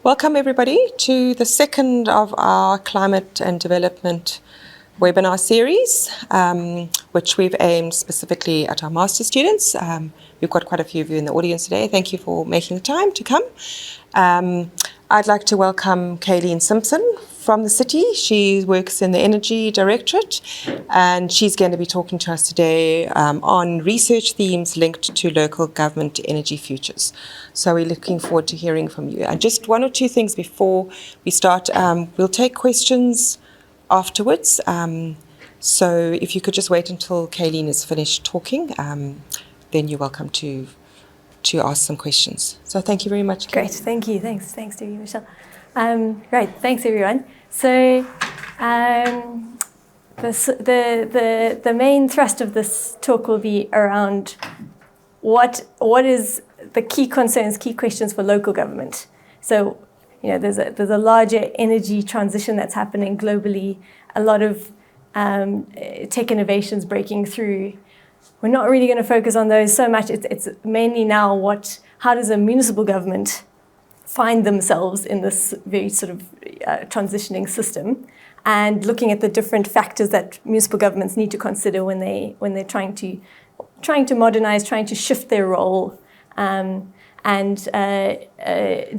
Welcome everybody to the second of our climate and development webinar series, which we've aimed specifically at our master students. We've got quite a few of you in the audience today. Thank you for making the time to come. I'd like to welcome Kayleen Simpson from the city. She works in the energy directorate, and she's going to be talking to us today on research themes linked to local government energy futures. So we're looking forward to hearing from you. And just one or two things before we start. We'll take questions afterwards. So if you could just wait until Kayleen is finished talking, then you're welcome to ask some questions. So thank you very much, Kayleen. Great, thank you. Thanks to you, Michelle. Great, thanks everyone. So the main thrust of this talk will be around what is the key concerns, key questions for local government. So there's a larger energy transition that's happening globally. A lot of tech innovations breaking through. We're not really going to focus on those so much. It's mainly now how does a municipal government find themselves in this very sort of transitioning system, and looking at the different factors that municipal governments need to consider when they're trying to modernize, trying to shift their role, and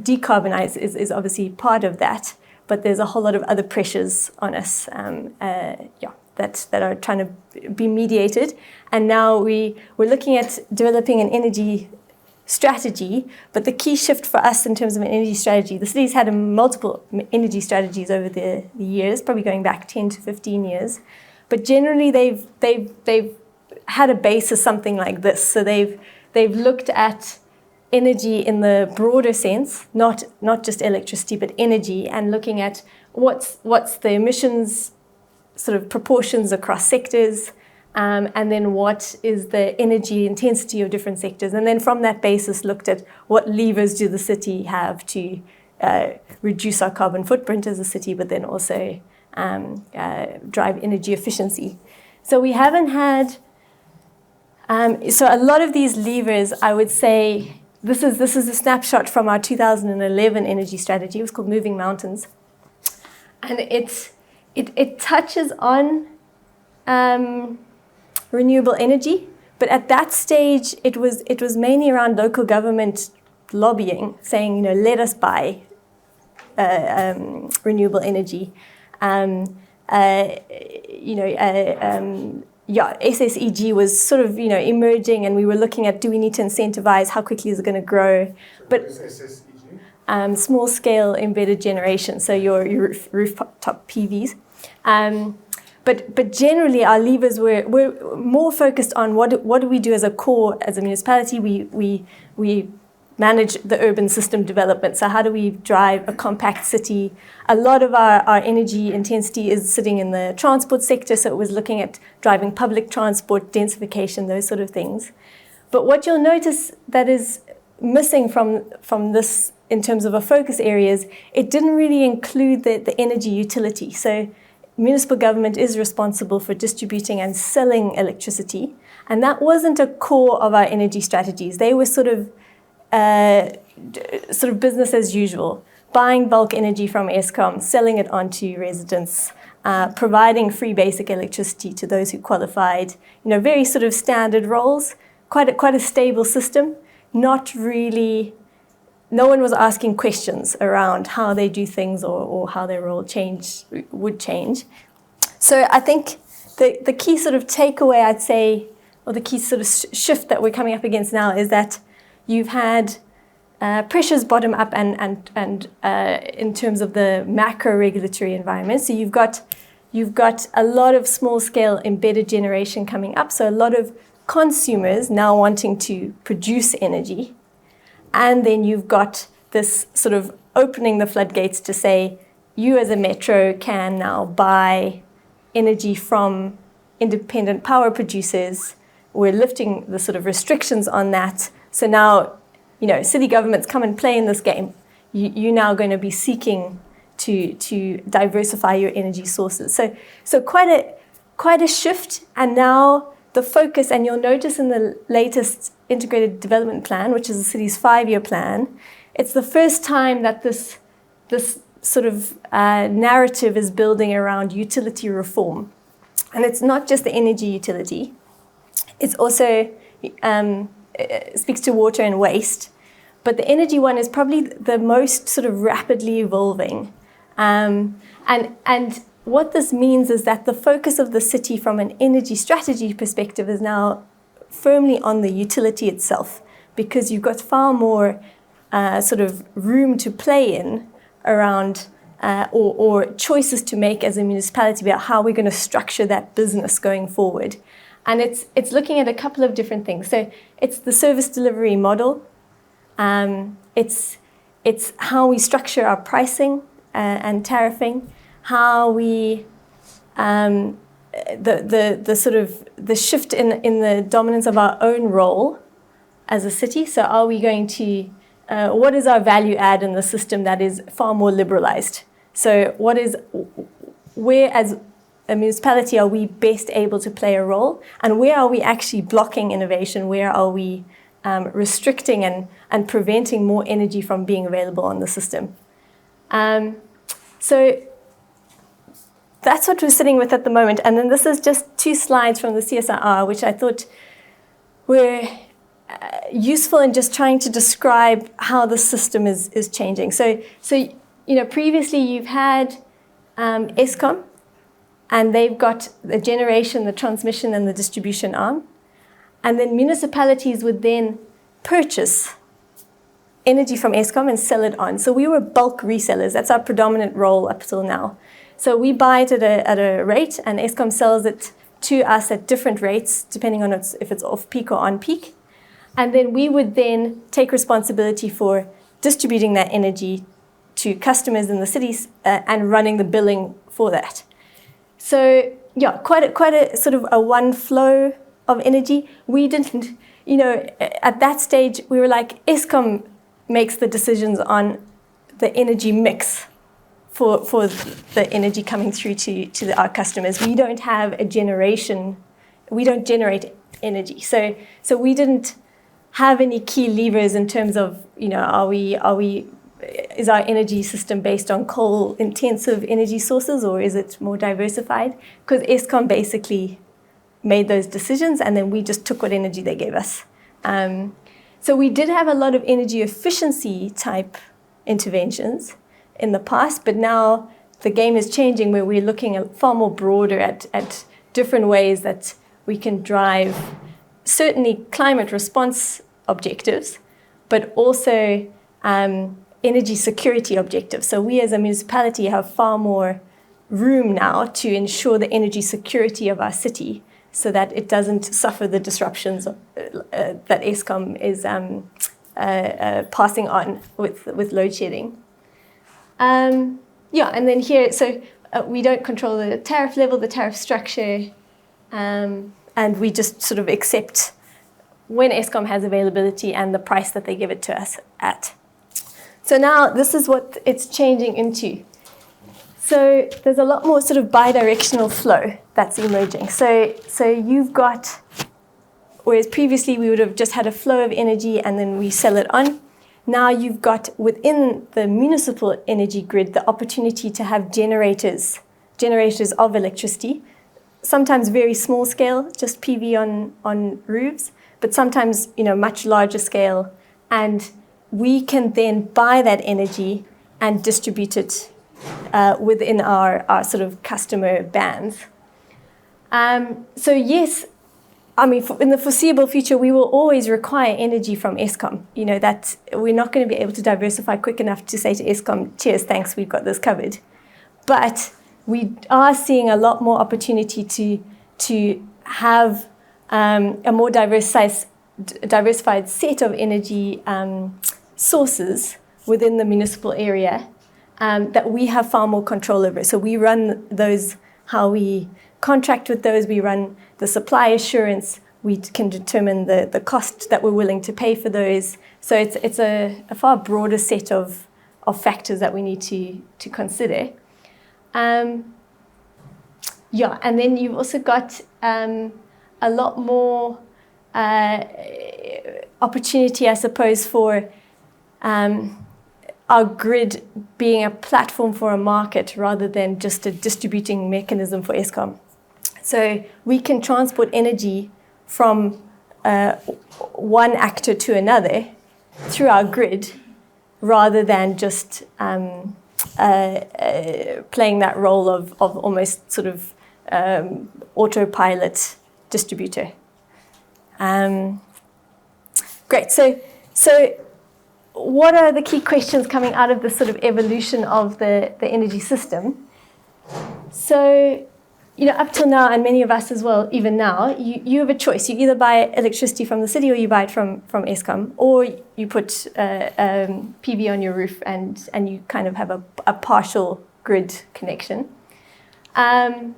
decarbonize is obviously part of that. But there's a whole lot of other pressures on us, that are trying to be mediated. And now we're looking at developing an energy strategy, but the key shift for us in terms of an energy strategy, the city's had multiple energy strategies over the years, probably going back 10 to 15 years. But generally they've had a base of something like this. So they've looked at energy in the broader sense, not just electricity, but energy, and looking at what's the emissions sort of proportions across sectors, and then what is the energy intensity of different sectors. And then from that basis looked at what levers do the city have to reduce our carbon footprint as a city, but then also drive energy efficiency. So we haven't had, so a lot of these levers, I would say, this is a snapshot from our 2011 energy strategy. It was called Moving Mountains. And it touches on renewable energy, but at that stage it was mainly around local government lobbying, saying let us buy renewable energy. SSEG was sort of emerging, and we were looking at, do we need to incentivize, how quickly is it going to grow? But small scale embedded generation, so your rooftop PVs. But generally our levers were more focused on what do we do as a core, as a municipality. We manage the urban system development. So how do we drive a compact city? A lot of our energy intensity is sitting in the transport sector, so it was looking at driving public transport, densification, those sort of things. But what you'll notice that is missing from this in terms of our focus areas, it didn't really include the energy utility. So municipal government is responsible for distributing and selling electricity, and that wasn't a core of our energy strategies. They were sort of business as usual, buying bulk energy from Eskom, selling it onto residents, providing free basic electricity to those who qualified. Very sort of standard roles, quite a stable system. Not really. No one was asking questions around how they do things or how their role would change. So I think the key sort of takeaway, I'd say, or the key sort of shift that we're coming up against now is that you've had pressures bottom up and in terms of the macro regulatory environment. So you've got a lot of small scale embedded generation coming up. So a lot of consumers now wanting to produce energy. And then you've got this sort of opening the floodgates to say, you as a metro can now buy energy from independent power producers. We're lifting the sort of restrictions on that. So now, city governments come and play in this game. You're now going to be seeking to diversify your energy sources. So quite a shift. And now the focus, and you'll notice in the latest integrated development plan, which is the city's 5-year plan, it's the first time that this this sort of narrative is building around utility reform. And it's not just the energy utility. It's also speaks to water and waste. But the energy one is probably the most sort of rapidly evolving. And what this means is that the focus of the city from an energy strategy perspective is now firmly on the utility itself, because you've got far more sort of room to play in around or choices to make as a municipality about how we're going to structure that business going forward. And it's looking at a couple of different things. So it's the service delivery model. It's how we structure our pricing and tariffing, how we the sort of the shift in the dominance of our own role as a city. So are we going to what is our value add in the system that is far more liberalized? So where as a municipality are we best able to play a role, and where are we actually blocking innovation? Where are we restricting and preventing more energy from being available on the system? So that's what we're sitting with at the moment. And then this is just 2 slides from the CSIR, which I thought were useful in just trying to describe how the system is changing. So previously you've had Eskom, and they've got the generation, the transmission, and the distribution arm. And then municipalities would then purchase energy from Eskom and sell it on. So we were bulk resellers. That's our predominant role up till now. So we buy it at a rate, and Eskom sells it to us at different rates, depending on if it's off-peak or on-peak. And then we would then take responsibility for distributing that energy to customers in the cities and running the billing for that. So yeah, quite a sort of a one flow of energy. We didn't, at that stage, we were like, Eskom makes the decisions on the energy mix for the energy coming through to our customers. We don't have a generation, we don't generate energy. So we didn't have any key levers in terms of, is our energy system based on coal-intensive energy sources, or is it more diversified? Because Eskom basically made those decisions, and then we just took what energy they gave us. So we did have a lot of energy efficiency type interventions in the past, but now the game is changing, where we're looking at far more broader at different ways that we can drive certainly climate response objectives, but also energy security objectives. So we as a municipality have far more room now to ensure the energy security of our city, so that it doesn't suffer the disruptions that Eskom is passing on with load shedding. And then here, so we don't control the tariff level, the tariff structure, and we just sort of accept when Eskom has availability and the price that they give it to us at. So now this is what it's changing into. So there's a lot more sort of bidirectional flow that's emerging. So you've got, whereas previously we would have just had a flow of energy and then we sell it on. Now you've got within the municipal energy grid the opportunity to have generators of electricity, sometimes very small scale, just PV on roofs, but sometimes much larger scale, and we can then buy that energy and distribute it within our sort of customer bands. So yes, I mean, in the foreseeable future, we will always require energy from Eskom. That we're not going to be able to diversify quick enough to say to Eskom, cheers, thanks, we've got this covered. But we are seeing a lot more opportunity to have a more diversified set of energy sources within the municipal area that we have far more control over. So we run those, how we contract with those, we run the supply assurance, we can determine the cost that we're willing to pay for those. So it's a far broader set of factors that we need to consider. And then you've also got a lot more opportunity, I suppose, for our grid being a platform for a market rather than just a distributing mechanism for Eskom. So we can transport energy from one actor to another through our grid rather than just playing that role of almost sort of autopilot distributor. Great. So what are the key questions coming out of this sort of evolution of the energy system? So, up till now, and many of us as well, even now, you have a choice. You either buy electricity from the city or you buy it from Eskom, or you put PV on your roof and you kind of have a partial grid connection. But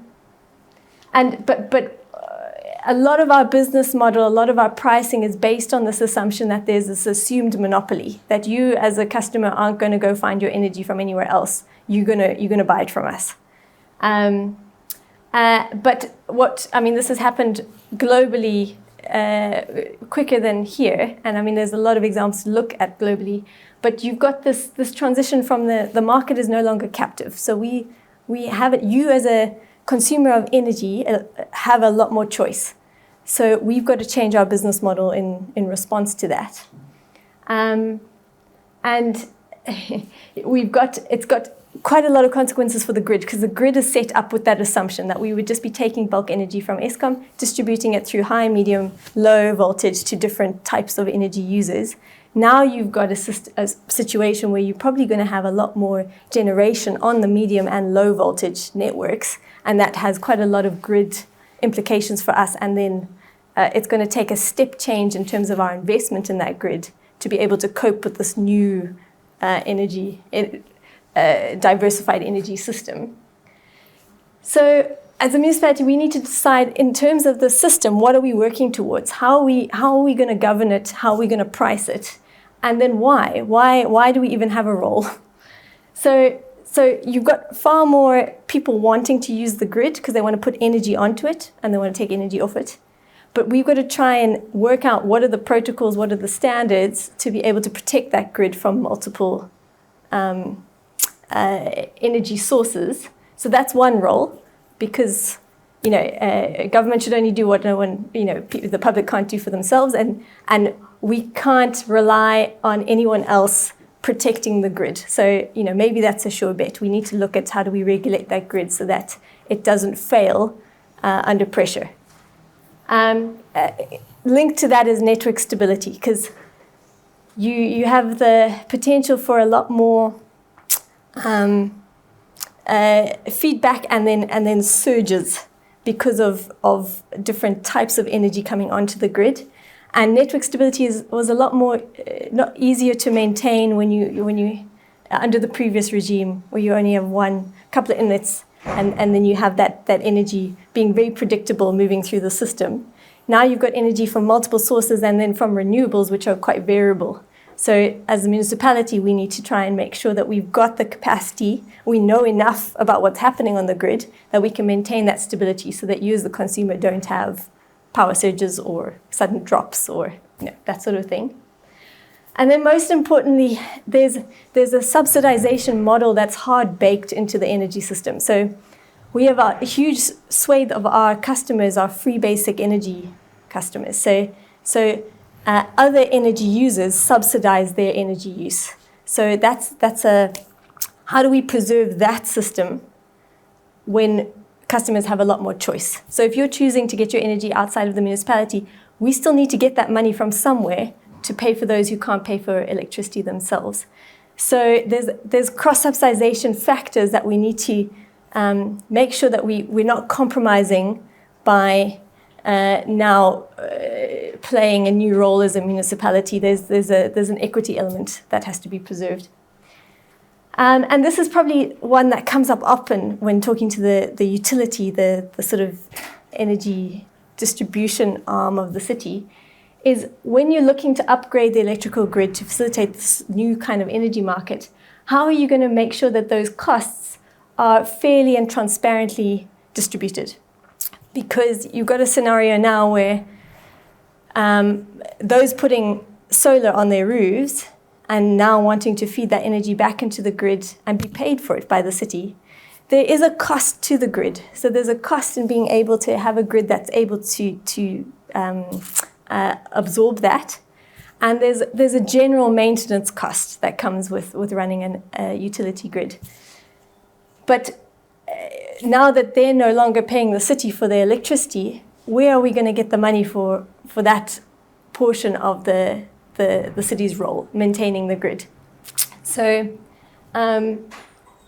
a lot of our business model, a lot of our pricing is based on this assumption that there's this assumed monopoly, that you as a customer aren't going to go find your energy from anywhere else. You're gonna buy it from us. But this has happened globally quicker than here, and there's a lot of examples to look at globally. But you've got this transition from the market is no longer captive. So we have it. You as a consumer of energy have a lot more choice. So we've got to change our business model in response to that. And it's got quite a lot of consequences for the grid, because the grid is set up with that assumption that we would just be taking bulk energy from Eskom, distributing it through high, medium, low voltage to different types of energy users. Now you've got a situation where you're probably going to have a lot more generation on the medium and low voltage networks, and that has quite a lot of grid implications for us. And then it's going to take a step change in terms of our investment in that grid to be able to cope with this new diversified energy system. So as a municipality, we need to decide in terms of the system, what are we working towards? How are we going to govern it? How are we going to price it? And then why? Why do we even have a role? So you've got far more people wanting to use the grid because they want to put energy onto it and they want to take energy off it. But we've got to try and work out what are the protocols, what are the standards to be able to protect that grid from multiple energy sources. So that's one role, because government should only do what no one, the public can't do for themselves, and we can't rely on anyone else protecting the grid. So maybe that's a sure bet. We need to look at how do we regulate that grid so that it doesn't fail under pressure. Linked to that is network stability, because you have the potential for a lot more feedback and then surges because of different types of energy coming onto the grid. And network stability was a lot more not easier to maintain when you under the previous regime, where you only have couple of inlets and then you have that energy being very predictable moving through the system. Now you've got energy from multiple sources and then from renewables, which are quite variable. So as a municipality, we need to try and make sure that we've got the capacity, we know enough about what's happening on the grid, that we can maintain that stability so that you as the consumer don't have power surges or sudden drops or that sort of thing. And then most importantly, there's a subsidization model that's hard baked into the energy system. So we have a huge swathe of our customers are free basic energy customers. So other energy users subsidize their energy use. So how do we preserve that system when customers have a lot more choice? So if you're choosing to get your energy outside of the municipality, we still need to get that money from somewhere to pay for those who can't pay for electricity themselves. So there's cross-subsidization factors that we need to make sure that we're not compromising by now playing a new role as a municipality. There's an equity element that has to be preserved. And this is probably one that comes up often when talking to the utility, the sort of energy distribution arm of the city, is when you're looking to upgrade the electrical grid to facilitate this new kind of energy market, how are you going to make sure that those costs are fairly and transparently distributed? Because you've got a scenario now where those putting solar on their roofs and now wanting to feed that energy back into the grid and be paid for it by the city, there is a cost to the grid. So there's a cost in being able to have a grid that's able to absorb that. And there's a general maintenance cost that comes with running a utility grid. But now that they're no longer paying the city for their electricity, where are we going to get the money for that portion of the city's role, maintaining the grid? So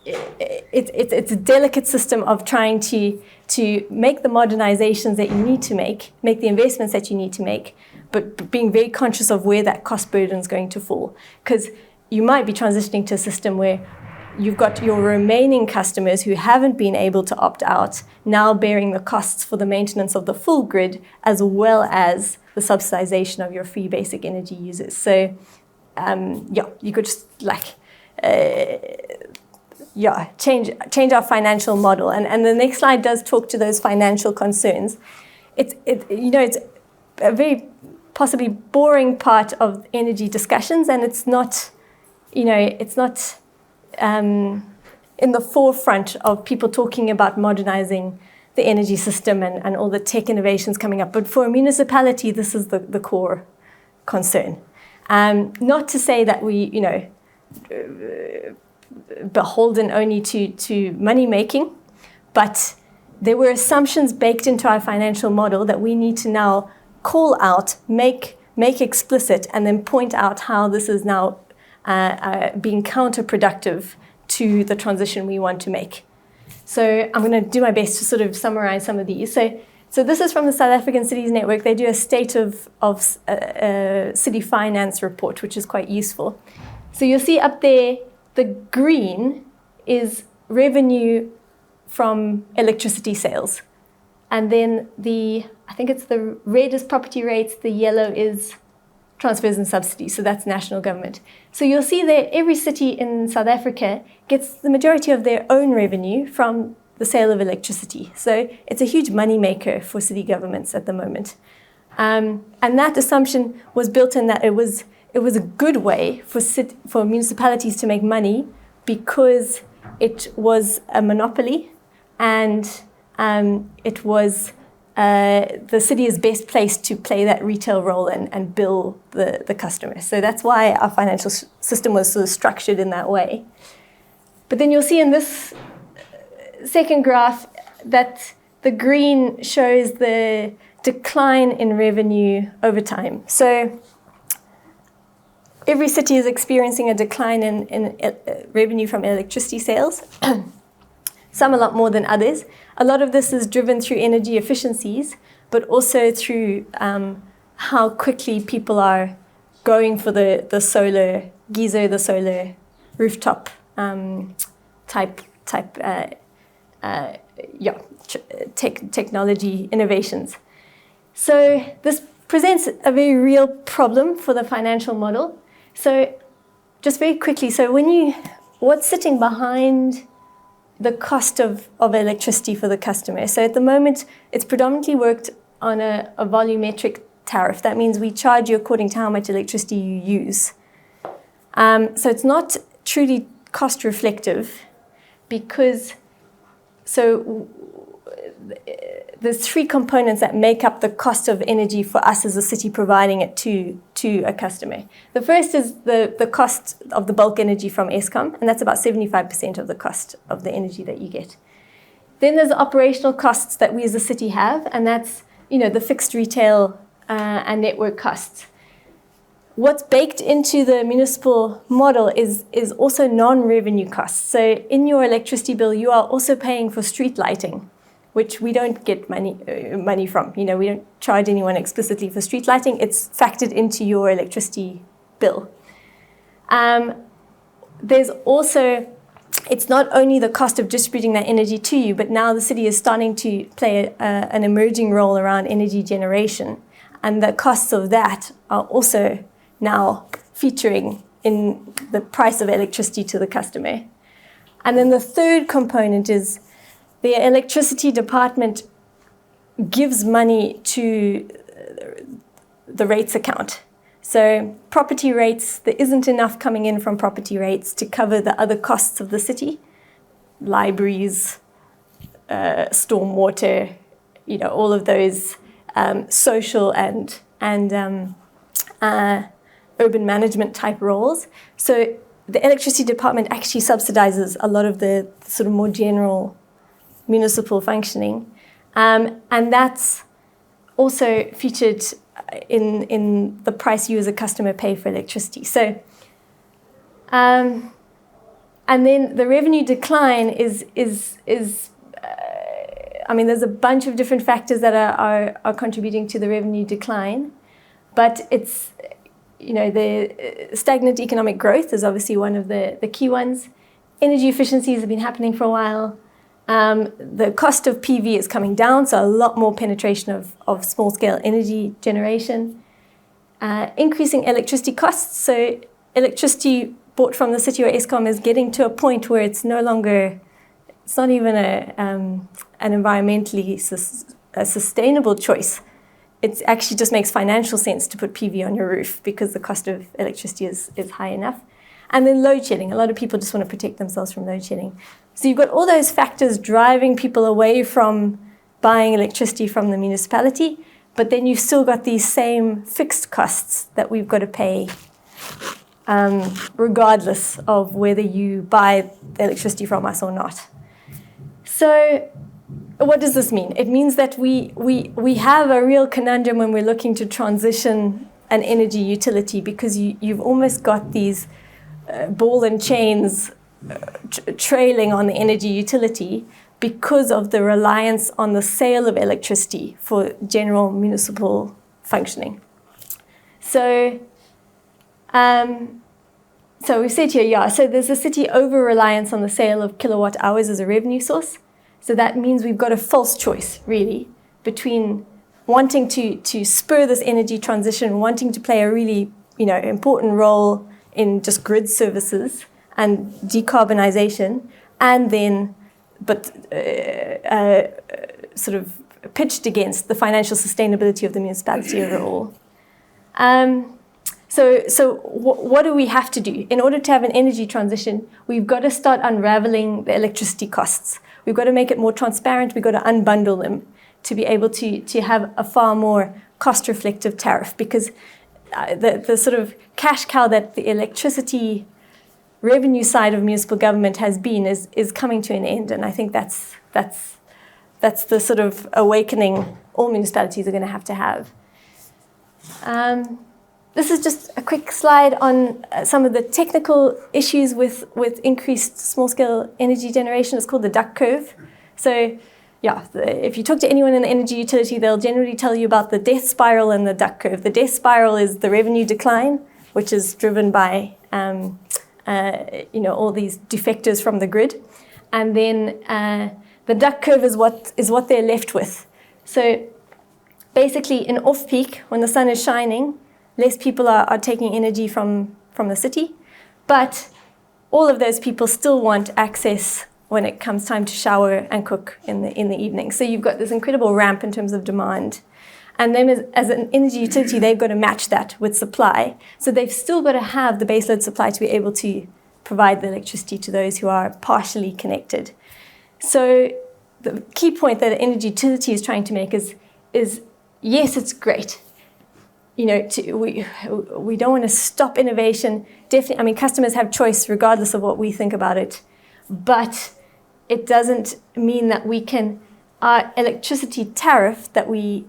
it's a delicate system of trying to make the modernizations that you need to make the investments that you need to make, but being very conscious of where that cost burden is going to fall. Because you might be transitioning to a system where you've got your remaining customers who haven't been able to opt out now bearing the costs for the maintenance of the full grid, as well as the subsidization of your free basic energy users. So you could just change our financial model. And the next slide does talk to those financial concerns. It's a very possibly boring part of energy discussions, and it's not in the forefront of people talking about modernizing the energy system and all the tech innovations coming up. But for a municipality, this is the core concern. Not to say that we, beholden only to money making, but there were assumptions baked into our financial model that we need to now call out, make explicit, and then point out how this is now being counterproductive to the transition we want to make. So I'm going to do my best to sort of summarize some of these. So this is from the South African Cities Network. They do a state of city finance report, which is quite useful. So you'll see up there, the green is revenue from electricity sales. And then I think it's the red is property rates, the yellow is transfers and subsidies, so that's national government. So you'll see that every city in South Africa gets the majority of their own revenue from the sale of electricity. So it's a huge money maker for city governments at the moment. And that assumption was built in that it was a good way for municipalities to make money because it was a monopoly and it was the city is best placed to play that retail role and bill the customer. So that's why our financial system was sort of structured in that way. But then you'll see in this second graph that the green shows the decline in revenue over time. So every city is experiencing a decline in revenue from electricity sales, some a lot more than others. A lot of this is driven through energy efficiencies, but also through how quickly people are going for the solar geyser, the solar rooftop technology innovations. So this presents a very real problem for the financial model. So just very quickly, what's sitting behind the cost of electricity for the customer? So at the moment, it's predominantly worked on a volumetric tariff. That means we charge you according to how much electricity you use. So it's not truly cost reflective because there's three components that make up the cost of energy for us as a city providing it to a customer. The first is the cost of the bulk energy from Eskom, and that's about 75% of the cost of the energy that you get. Then there's the operational costs that we as a city have, and that's the fixed retail and network costs. What's baked into the municipal model is also non-revenue costs. So in your electricity bill, you are also paying for street lighting, which we don't get money from. We don't charge anyone explicitly for street lighting. It's factored into your electricity bill. There's also, it's not only the cost of distributing that energy to you, but now the city is starting to play an emerging role around energy generation. And the costs of that are also now featuring in the price of electricity to the customer. And then the third component is the electricity department gives money to the rates account. So property rates, there isn't enough coming in from property rates to cover the other costs of the city, libraries, stormwater, all of those social and urban management type roles. So the electricity department actually subsidizes a lot of the sort of more general municipal functioning. And that's also featured in the price you as a customer pay for electricity. So, and then the revenue decline is there's a bunch of different factors that are contributing to the revenue decline, but it's, the stagnant economic growth is obviously one of the key ones. Energy efficiencies have been happening for a while. The cost of PV is coming down, so a lot more penetration of small-scale energy generation. Increasing electricity costs, so electricity bought from the city or Eskom is getting to a point where it's no longer, it's not even an environmentally sustainable choice. It actually just makes financial sense to put PV on your roof because the cost of electricity is high enough. And then load shedding. A lot of people just want to protect themselves from load shedding. So you've got all those factors driving people away from buying electricity from the municipality, but then you've still got these same fixed costs that we've got to pay regardless of whether you buy the electricity from us or not. So what does this mean? It means that we have a real conundrum when we're looking to transition an energy utility, because you've almost got these ball and chains trailing on the energy utility because of the reliance on the sale of electricity for general municipal functioning. So we said here, so there's a city over-reliance on the sale of kilowatt hours as a revenue source. So that means we've got a false choice, really, between wanting to spur this energy transition, wanting to play a really, important role in just grid services and decarbonization, and then, sort of pitched against the financial sustainability of the municipality overall. So what do we have to do? In order to have an energy transition, we've got to start unraveling the electricity costs. We've got to make it more transparent. We've got to unbundle them to be able to have a far more cost-reflective tariff, because the sort of cash cow that the electricity revenue side of municipal government has been is coming to an end, and I think that's the sort of awakening all municipalities are going to have. This is just a quick slide on some of the technical issues with increased small-scale energy generation. It's called the duck curve. So, if you talk to anyone in the energy utility, they'll generally tell you about the death spiral and the duck curve. The death spiral is the revenue decline, which is driven by all these defectors from the grid, and then the duck curve is what they're left with. So, basically, in off-peak, when the sun is shining, less people are taking energy from the city, but all of those people still want access when it comes time to shower and cook in the evening. So you've got this incredible ramp in terms of demand. And then as an energy utility, they've got to match that with supply. So they've still got to have the baseload supply to be able to provide the electricity to those who are partially connected. So the key point that the energy utility is trying to make is yes, it's great. We don't want to stop innovation. Definitely, customers have choice regardless of what we think about it. But it doesn't mean that our electricity tariff that we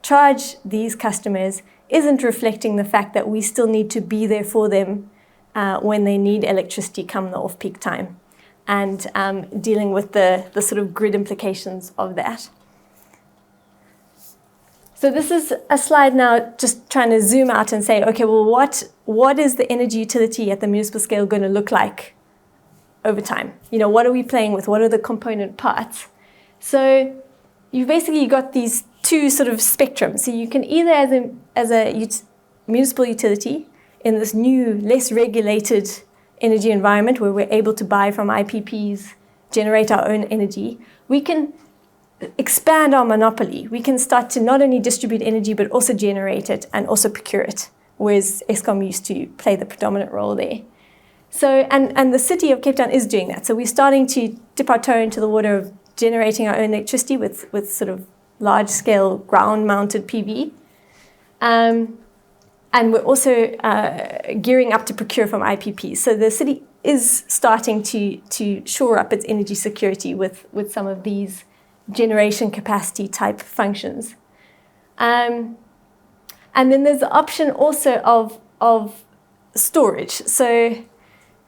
charge these customers isn't reflecting the fact that we still need to be there for them when they need electricity come the off-peak time, and dealing with the sort of grid implications of that. So this is a slide now just trying to zoom out and say, okay, well, what is the energy utility at the municipal scale going to look like over time? What are we playing with? What are the component parts? So you've basically got these two sort of spectrums. So you can either, as a municipal utility in this new, less regulated energy environment where we're able to buy from IPPs, generate our own energy, we can expand our monopoly. We can start to not only distribute energy, but also generate it and also procure it whereas Eskom used to play the predominant role there. So, and the city of Cape Town is doing that. So we're starting to dip our toe into the water of generating our own electricity with sort of large-scale ground-mounted PV. And we're also gearing up to procure from IPPs. So the city is starting to shore up its energy security with some of these generation capacity type functions. And then there's the option also of storage. So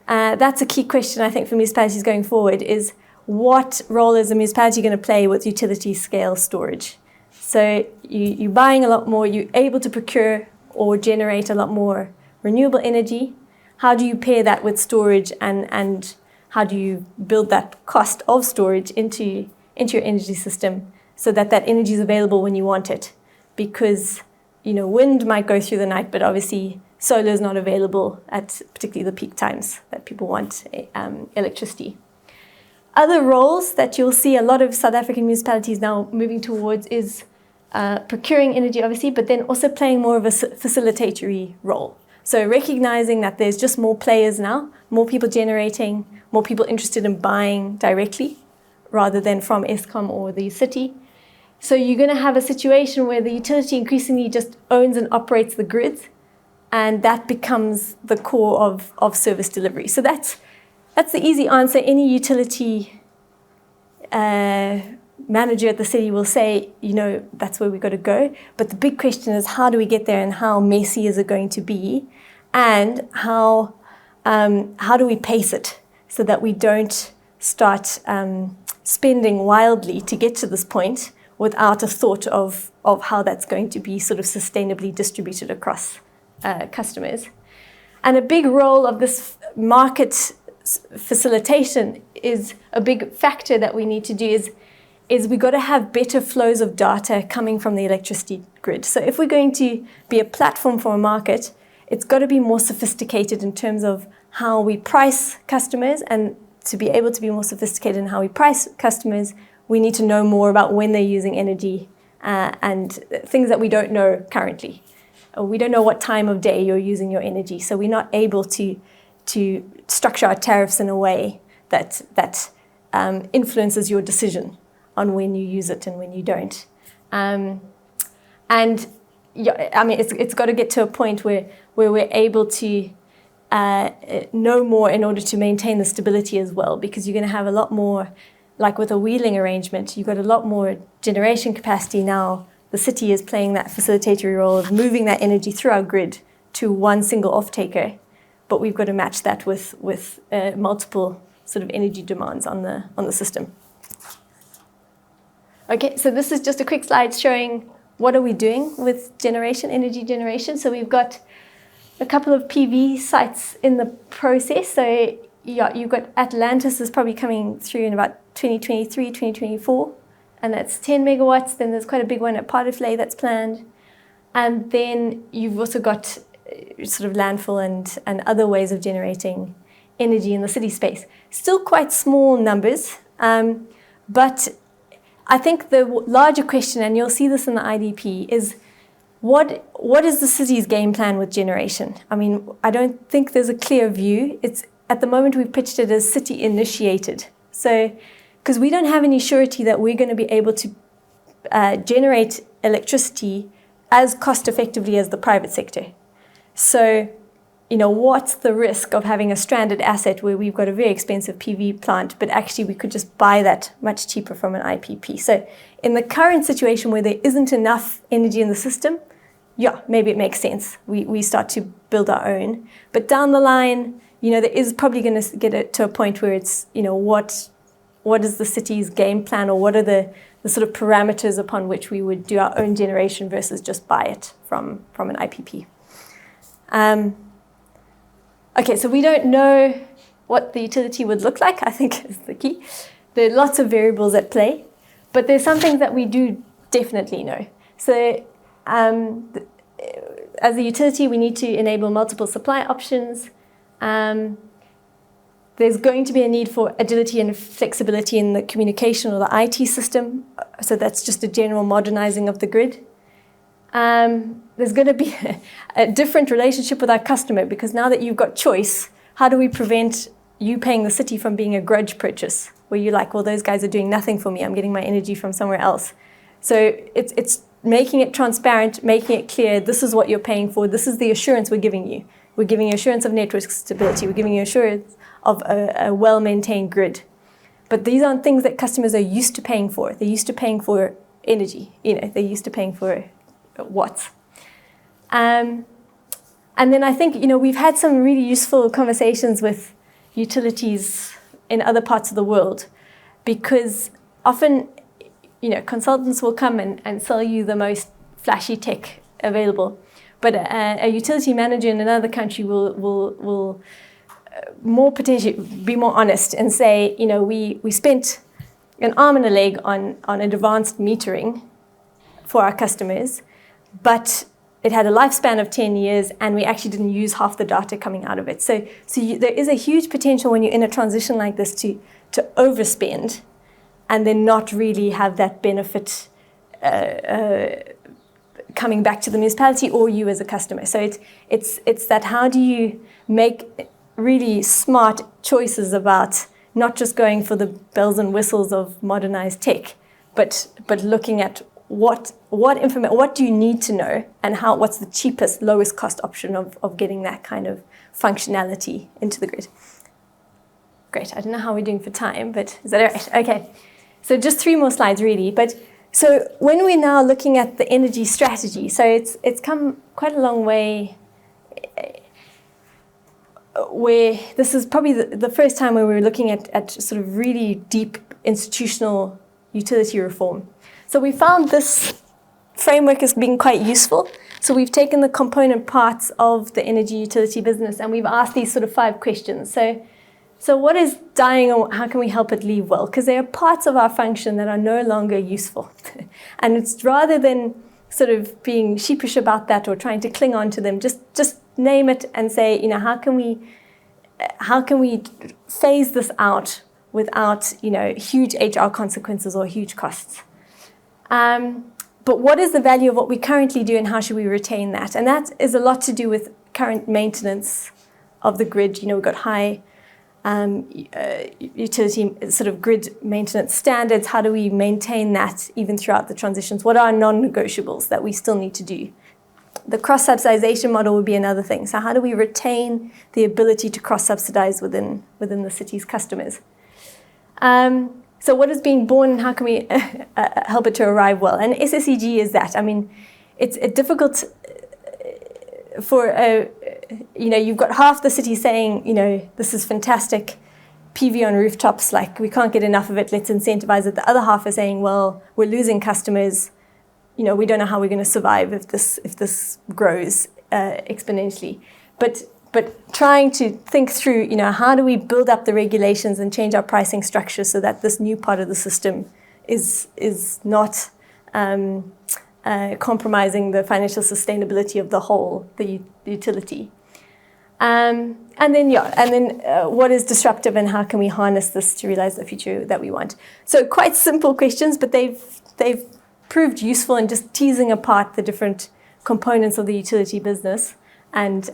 that's a key question, I think, for municipalities going forward is what role is a municipality going to play with utility scale storage? So you're buying a lot more, you're able to procure or generate a lot more renewable energy. How do you pair that with storage and how do you build that cost of storage into your energy system so that energy is available when you want it? Because, wind might go through the night, but obviously solar is not available at particularly the peak times that people want electricity. Other roles that you'll see a lot of South African municipalities now moving towards is procuring energy, obviously, but then also playing more of a facilitatory role. So recognizing that there's just more players now, more people generating, more people interested in buying directly rather than from Eskom or the city. So you're going to have a situation where the utility increasingly just owns and operates the grids, and that becomes the core of service delivery. So that's the easy answer. Any utility manager at the city will say, that's where we've got to go. But the big question is, how do we get there, and how messy is it going to be, and how do we pace it so that we don't start spending wildly to get to this point without a thought of how that's going to be sort of sustainably distributed across customers. And a big role of this market facilitation is a big factor that we need to do is we've got to have better flows of data coming from the electricity grid. So if we're going to be a platform for a market, it's got to be more sophisticated in terms of how we price customers. And to be able to be more sophisticated in how we price customers, we need to know more about when they're using energy and things that we don't know currently. We don't know what time of day you're using your energy, so we're not able to structure our tariffs in a way that influences your decision on when you use it and when you don't. It's got to get to a point where we're able to know more in order to maintain the stability as well, because you're going to have a lot more, like with a wheeling arrangement, you've got a lot more generation capacity now. The city is playing that facilitatory role of moving that energy through our grid to one single off-taker, but we've got to match that with multiple sort of energy demands on the system. Okay, so this is just a quick slide showing what are we doing with energy generation. So we've got a couple of PV sites in the process. So you've got Atlantis is probably coming through in about 2023, 2024. And that's 10 megawatts. Then there's quite a big one at Paardersvlei that's planned. And then you've also got sort of landfill and other ways of generating energy in the city space. Still quite small numbers, but I think the larger question, and you'll see this in the IDP, is what is the city's game plan with generation? I mean, I don't think there's a clear view. It's at the moment we've pitched it as city initiated. So because we don't have any surety that we're going to be able to generate electricity as cost effectively as the private sector. So, what's the risk of having a stranded asset where we've got a very expensive PV plant, but actually we could just buy that much cheaper from an IPP? So in the current situation where there isn't enough energy in the system, maybe it makes sense. We start to build our own. But down the line, there is probably going to get it to a point where it's, what is the city's game plan, or what are the sort of parameters upon which we would do our own generation versus just buy it from an IPP. Okay, so we don't know what the utility would look like, I think is the key. There are lots of variables at play, but there's some things that we do definitely know. So as a utility, we need to enable multiple supply options. There's going to be a need for agility and flexibility in the communication or the IT system. So that's just a general modernizing of the grid. there's going to be a different relationship with our customer, because now that you've got choice, how do we prevent you paying the city from being a grudge purchase, where you're like, well, those guys are doing nothing for me, I'm getting my energy from somewhere else. So it's making it transparent, making it clear, this is what you're paying for, this is the assurance we're giving you. We're giving you assurance of network stability, we're giving you assurance of a well-maintained grid. But these aren't things that customers are used to paying for. They're used to paying for energy, they're used to paying for watts. And then I think, we've had some really useful conversations with utilities in other parts of the world, because often, consultants will come and sell you the most flashy tech available. But a utility manager in another country will more potentially be more honest and say, we spent an arm and a leg on advanced metering for our customers, but it had a lifespan of 10 years and we actually didn't use half the data coming out of it. So there is a huge potential when you're in a transition like this to overspend and then not really have that benefit coming back to the municipality or you as a customer. So it's that, how do you make really smart choices about not just going for the bells and whistles of modernized tech, but looking at what do you need to know, and what's the cheapest, lowest cost option of getting that kind of functionality into the grid. Great. I don't know how we're doing for time, but is that all right? Okay. So just 3 more slides really. But so when we're now looking at the energy strategy, so it's come quite a long way, where this is probably the first time where we're looking at sort of really deep institutional utility reform. So we found this framework as being quite useful. So we've taken the component parts of the energy utility business and we've asked these sort of 5 questions. So what is dying, or how can we help it leave well? Because there are parts of our function that are no longer useful. And it's, rather than sort of being sheepish about that or trying to cling on to them, just name it and say, how can we phase this out without, huge HR consequences or huge costs? But what is the value of what we currently do and how should we retain that? And that is a lot to do with current maintenance of the grid. We've got high utility sort of grid maintenance standards. How do we maintain that even throughout the transitions? What are non-negotiables that we still need to do? The cross-subsidization model would be another thing. So how do we retain the ability to cross-subsidize within the city's customers? So what is being born and how can we help it to arrive well? And SSEG is that. I mean, it's difficult for, you've got half the city saying, this is fantastic, PV on rooftops, like we can't get enough of it, let's incentivize it. The other half are saying, well, we're losing customers, we don't know how we're going to survive if this grows exponentially. But trying to think through, how do we build up the regulations and change our pricing structure so that this new part of the system is not compromising the financial sustainability of the whole, the utility. And then what is disruptive and how can we harness this to realize the future that we want? So quite simple questions, but they've proved useful in just teasing apart the different components of the utility business and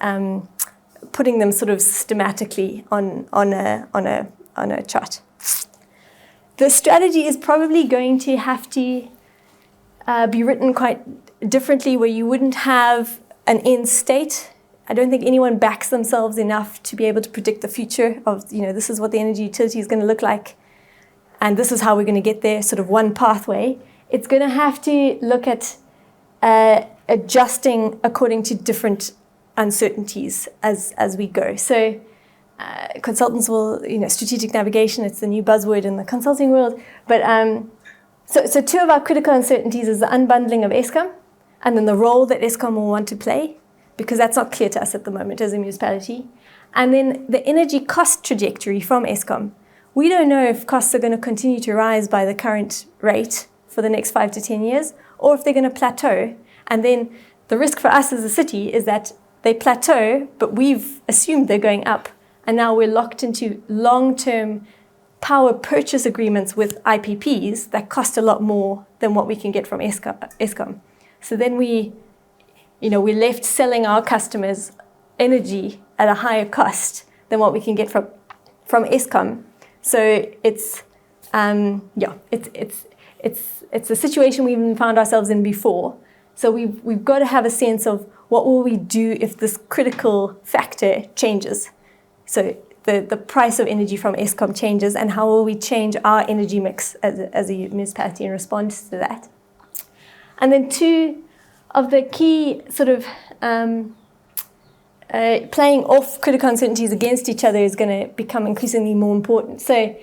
putting them sort of systematically on a chart. The strategy is probably going to have to be written quite differently, where you wouldn't have an end state. I don't think anyone backs themselves enough to be able to predict the future of, this is what the energy utility is going to look like, and this is how we're going to get there, sort of one pathway. It's going to have to look at adjusting according to different uncertainties as we go. So consultants will, strategic navigation, it's the new buzzword in the consulting world. But so 2 of our critical uncertainties is the unbundling of Eskom, and then the role that Eskom will want to play, because that's not clear to us at the moment as a municipality. And then the energy cost trajectory from Eskom. We don't know if costs are going to continue to rise by the current rate for the next 5 to 10 years, or if they're going to plateau. And then the risk for us as a city is that they plateau, but we've assumed they're going up. And now we're locked into long-term power purchase agreements with IPPs that cost a lot more than what we can get from Eskom. So then we we're left selling our customers energy at a higher cost than what we can get from Eskom. So it's a situation we even found ourselves in before. So we've got to have a sense of what will we do if this critical factor changes. So the price of energy from Eskom changes, and how will we change our energy mix as a municipality in response to that. And then two of the key sort of playing off critical uncertainties against each other is going to become increasingly more important. So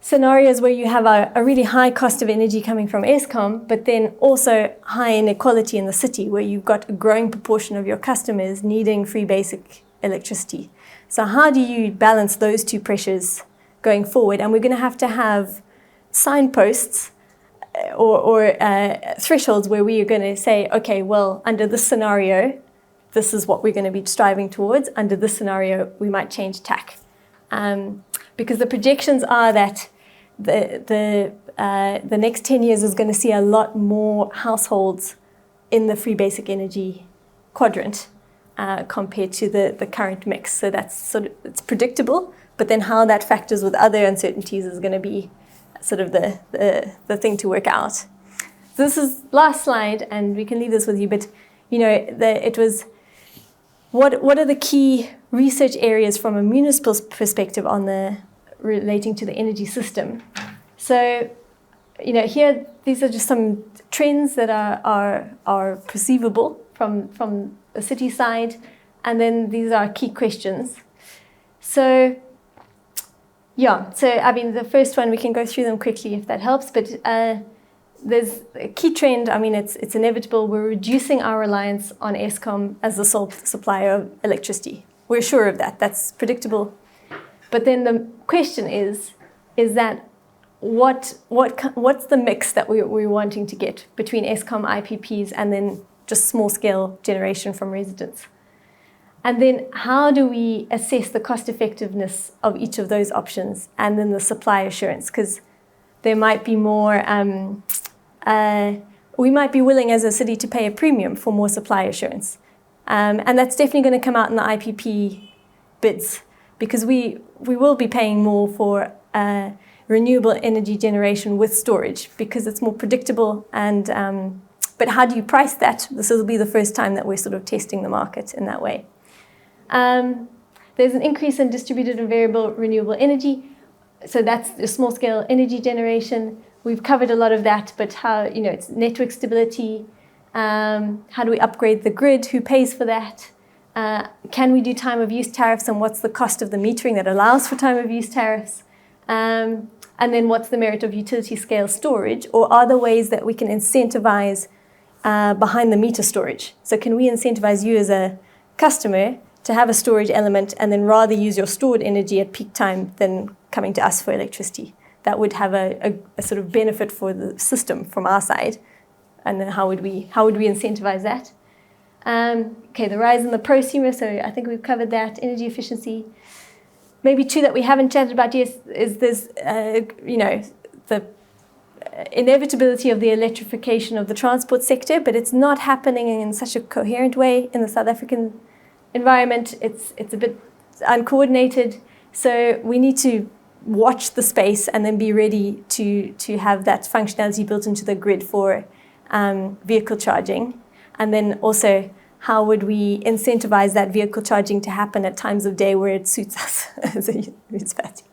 scenarios where you have a really high cost of energy coming from Eskom, but then also high inequality in the city, where you've got a growing proportion of your customers needing free basic electricity. So how do you balance those two pressures going forward? And we're going to have signposts or thresholds where we are going to say, okay, well, under this scenario, this is what we're going to be striving towards. Under this scenario, we might change tack. Because the projections are that the next 10 years is going to see a lot more households in the free basic energy quadrant compared to the current mix. So that's it's predictable, but then how that factors with other uncertainties is going to be sort of the thing to work out. So this is last slide, and we can leave this with you, but it was what are the key research areas from a municipal perspective on relating to the energy system. So, here these are just some trends that are perceivable from the city side, and then these are key questions. So, the first one, we can go through them quickly if that helps, but there's a key trend. It's inevitable. We're reducing our reliance on Eskom as the sole supplier of electricity. We're sure of that. That's predictable. But then the question is that what's the mix that we're wanting to get between Eskom, IPPs, and then just small-scale generation from residents? And then how do we assess the cost effectiveness of each of those options, and then the supply assurance? Because there might be more, we might be willing as a city to pay a premium for more supply assurance. And that's definitely going to come out in the IPP bids, because we will be paying more for renewable energy generation with storage, because it's more predictable. And but how do you price that? This will be the first time that we're sort of testing the market in that way. There's an increase in distributed and variable renewable energy. So that's the small-scale energy generation. We've covered a lot of that, but how, it's network stability. How do we upgrade the grid? Who pays for that? Can we do time of use tariffs, and what's the cost of the metering that allows for time of use tariffs? And then what's the merit of utility scale storage? Or are there ways that we can incentivize behind the meter storage? So can we incentivize you as a customer to have a storage element, and then rather use your stored energy at peak time than coming to us for electricity? That would have a sort of benefit for the system from our side. And then how would we incentivize that? The rise in the prosumer, so I think we've covered that. Energy efficiency. Maybe two that we haven't chatted about yet is this, the inevitability of the electrification of the transport sector, but it's not happening in such a coherent way in the South African environment. It's a bit uncoordinated, so we need to watch the space and then be ready to have that functionality built into the grid for vehicle charging. And then also, how would we incentivize that vehicle charging to happen at times of day where it suits us as a municipality?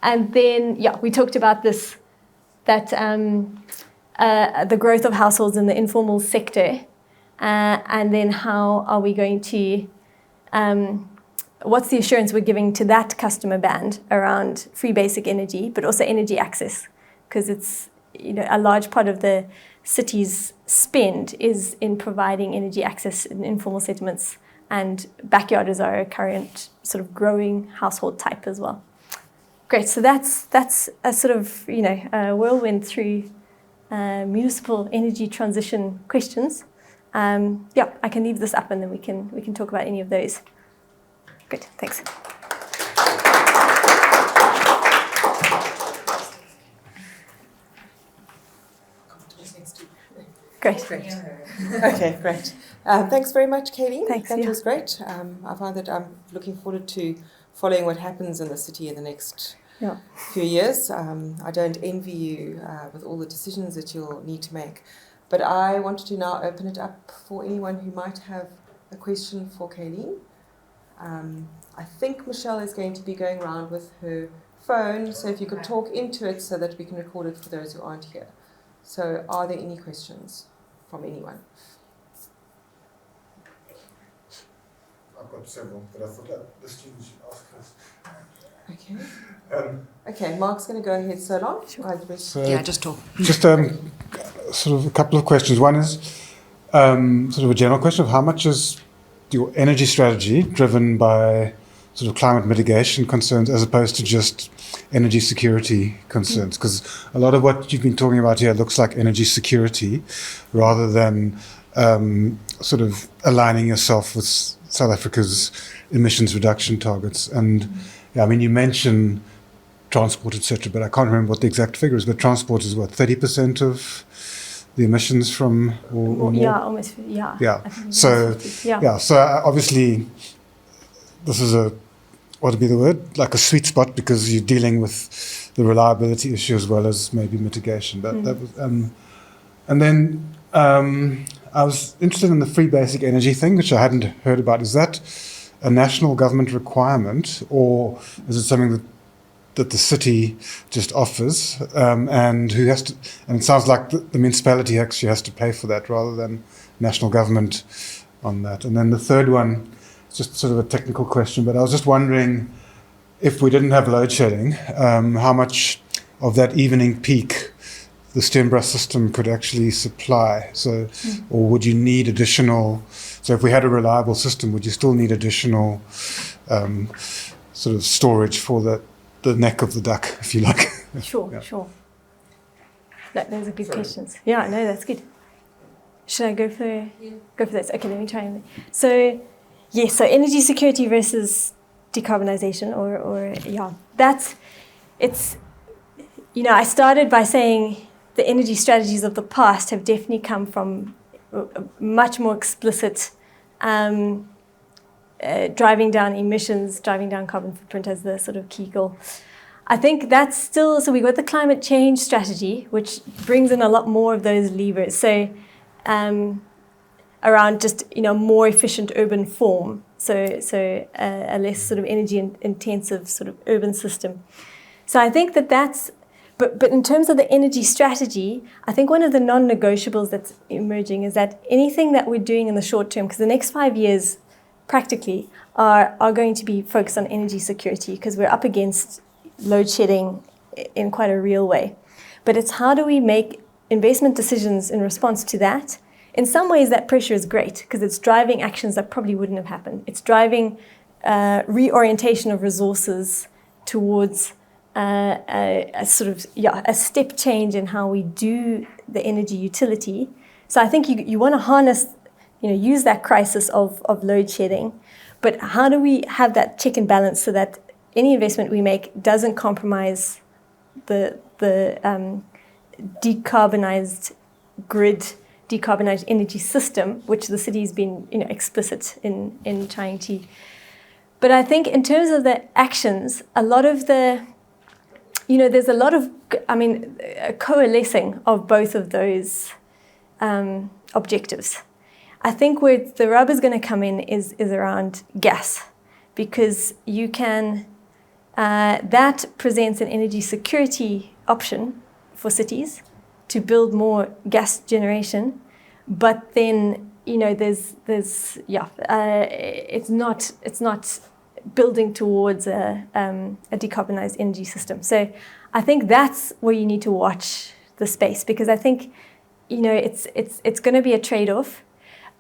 And then, we talked about this, that the growth of households in the informal sector, and then how are we going to, what's the assurance we're giving to that customer band around free basic energy, but also energy access? Because it's, a large part of the city's spend is in providing energy access in informal settlements, and backyarders are a current sort of growing household type as well. Great, so that's a sort of, a whirlwind through municipal energy transition questions. I can leave this up, and then we can talk about any of those. Good, thanks. Great. Okay, great. Thanks very much, Kayleen. Thanks, That yeah. was great. I find that I'm looking forward to following what happens in the city in the next Yeah. few years. I don't envy you with all the decisions that you'll need to make. But I wanted to now open it up for anyone who might have a question for Kayleen. I think Michelle is going to be going around with her phone, so if you could talk into it so that we can record it for those who aren't here. So are there any questions from anyone? I've got several, but I thought that the students should ask first. Okay. Okay, Mark's going to go ahead so long. So Just talk. Just sort of a couple of questions. One is sort of a general question of how much is your energy strategy driven by sort of climate mitigation concerns as opposed to just energy security concerns? Because a lot of what you've been talking about here looks like energy security rather than sort of aligning yourself with South Africa's emissions reduction targets. And yeah, I mean, you mentioned transport, etc., but I can't remember what the exact figure is. But transport is what, 30% of the emissions from, or more? Yeah, almost. Yeah. Yeah. I think So it's 50. Yeah. yeah. So obviously, this is what would be the word? Like a sweet spot because you're dealing with the reliability issue as well as maybe mitigation. But that was, and then I was interested in the free basic energy thing, which I hadn't heard about. Is that a national government requirement, or is it something that the city just offers, and who has to? And it sounds like the municipality actually has to pay for that rather than national government on that. And then the third one, it's just sort of a technical question, but I was just wondering if we didn't have load shedding, how much of that evening peak the Stembra system could actually supply. So, or would you need additional? So, if we had a reliable system, would you still need additional sort of storage for the neck of the duck, if you like? Sure, Yeah. sure. No, those are good questions. Yeah, no, that's good. Should I go for this? Okay, let me try. So, yes, so energy security versus decarbonization, or yeah, it's, I started by saying the energy strategies of the past have definitely come from much more explicit driving down emissions, driving down carbon footprint as the sort of key goal. I think that's still, so we got the climate change strategy, which brings in a lot more of those levers. So around just, more efficient urban form. So a less sort of energy intensive sort of urban system. So I think that's, but in terms of the energy strategy, I think one of the non-negotiables that's emerging is that anything that we're doing in the short term, because the next 5 years practically are going to be focused on energy security because we're up against load shedding in quite a real way. But it's how do we make investment decisions in response to that? In some ways, that pressure is great because it's driving actions that probably wouldn't have happened. It's driving reorientation of resources towards a sort of, a step change in how we do the energy utility. So I think you want to harness, use that crisis of load shedding, but how do we have that check and balance so that any investment we make doesn't compromise the decarbonized grid, decarbonized energy system, which the city's been explicit in trying to. But I think in terms of the actions, a lot of the, there's a lot of, a coalescing of both of those objectives. I think where the rub is going to come in is around gas, because you can, that presents an energy security option for cities to build more gas generation, but then, it's not building towards a decarbonized energy system. So I think that's where you need to watch the space, because I think, it's going to be a trade-off.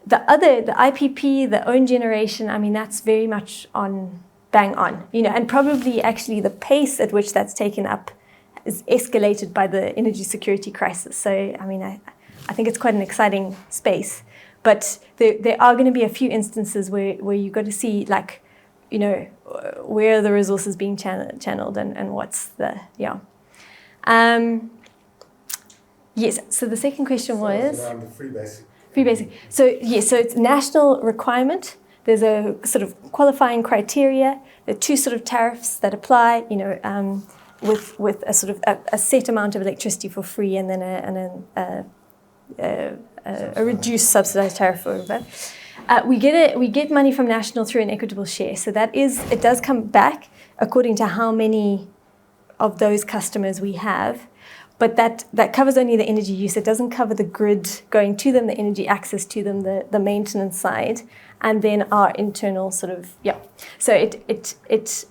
The IPP, the own generation, that's very much bang on, and probably actually the pace at which that's taken up is escalated by the energy security crisis. So, I think it's quite an exciting space, but there are going to be a few instances where you've got to see, where are the resources being channeled and what's the, Yes, so the second question was... around the free basic Free basic. So yes, so it's national requirement. There's a sort of qualifying criteria. There are two sort of tariffs that apply. With a sort of a set amount of electricity for free, and then a reduced subsidized tariff for that. We get money from national through an equitable share. So it does come back according to how many of those customers we have. But that covers only the energy use. It doesn't cover the grid going to them, the energy access to them, the maintenance side, and then our internal sort of, yeah. So it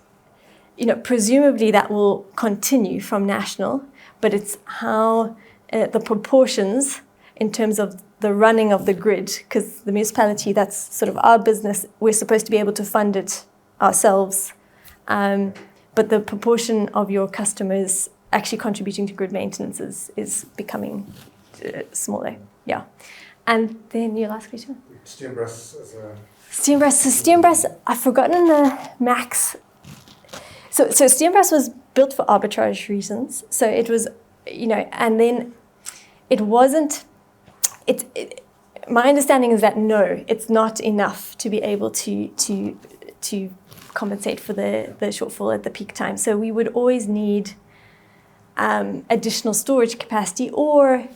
presumably that will continue from national, but it's how the proportions in terms of the running of the grid, because the municipality, that's sort of our business. We're supposed to be able to fund it ourselves, but the proportion of your customers actually contributing to grid maintenance is becoming smaller. Yeah. And then your last question? Steenbras as a... Steenbras. So Steenbras, I've forgotten the max. So Steenbras was built for arbitrage reasons. So it was, and then it wasn't, my understanding is that no, it's not enough to be able to compensate for the shortfall at the peak time. So we would always need additional storage capacity, or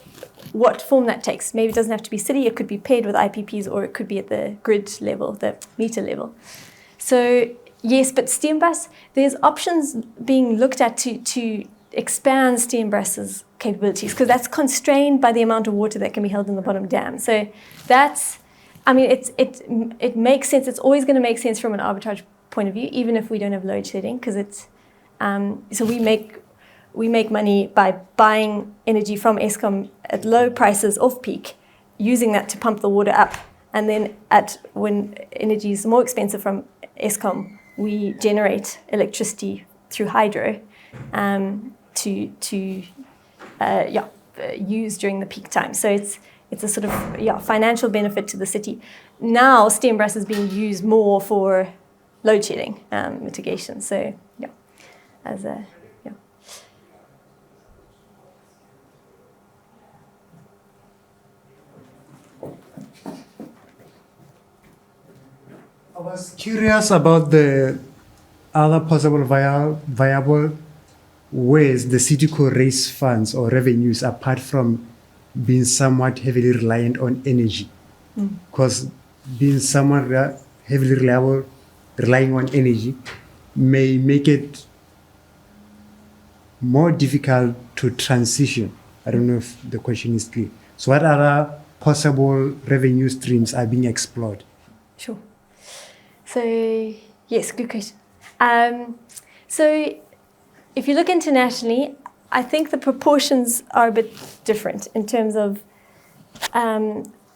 what form that takes. Maybe it doesn't have to be city, it could be paid with IPPs, or it could be at the grid level, the meter level. So yes, but Steenbras, there's options being looked at to expand Steenbras's capabilities, because that's constrained by the amount of water that can be held in the bottom dam. So that's, it makes sense. It's always going to make sense from an arbitrage point of view, even if we don't have load shedding, because it's, so we make money by buying energy from Eskom at low prices off peak, using that to pump the water up. And then when energy is more expensive from Eskom, we generate electricity through hydro to use during the peak time. So it's a sort of financial benefit to the city. Now Steenbras is being used more for load shedding mitigation. So I was curious about the other possible viable ways the city could raise funds or revenues apart from being somewhat heavily reliant on energy. Because being somewhat heavily relying on energy may make it more difficult to transition. I don't know if the question is clear. So what other possible revenue streams are being explored? Sure. So, yes, good question. So if you look internationally, I think the proportions are a bit different in terms of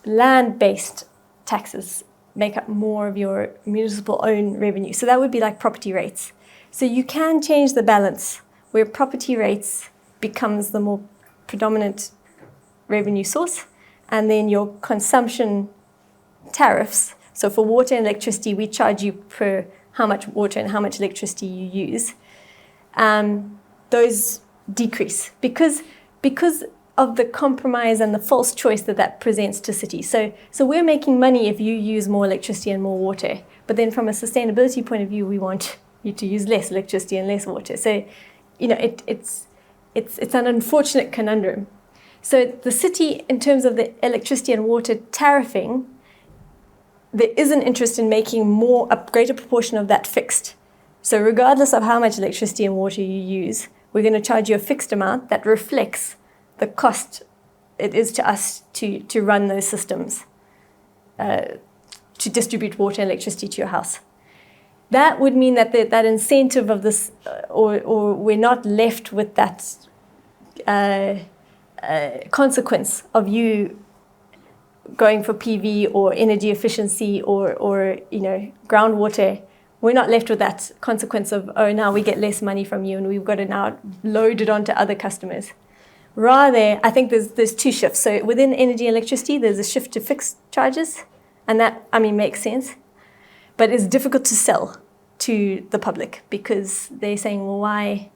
land-based taxes make up more of your municipal own revenue. So that would be like property rates. So you can change the balance where property rates becomes the more predominant revenue source, and then your consumption tariffs. So for water and electricity, we charge you per how much water and how much electricity you use. Those decrease because of the compromise and the false choice that presents to cities. So we're making money if you use more electricity and more water. But then from a sustainability point of view, we want you to use less electricity and less water. So, it's an unfortunate conundrum. So the city, in terms of the electricity and water tariffing, there is an interest in making a greater proportion of that fixed. So regardless of how much electricity and water you use, we're going to charge you a fixed amount that reflects the cost it is to us to run those systems, to distribute water and electricity to your house. That would mean that that incentive of this, or we're not left with that consequence of you going for PV or energy efficiency or groundwater. We're not left with that consequence of, oh, now we get less money from you and we've got to now load it onto other customers. Rather, I think there's two shifts. So within energy and electricity, there's a shift to fixed charges, and that, makes sense. But it's difficult to sell to the public because they're saying, well, why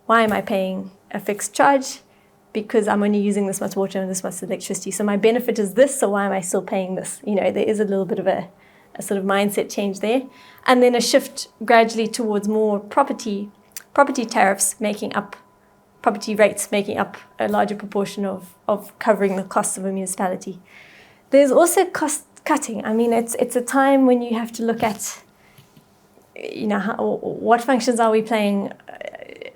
am I paying a fixed charge? because I'm only using this much water and this much electricity. So my benefit is this, so why am I still paying this? You know, there is a little bit of a sort of mindset change there. And then a shift gradually towards more property tariffs property rates making up a larger proportion of covering the costs of a municipality. There's also cost cutting. I mean, it's a time when you have to look at, you know, what functions are we playing?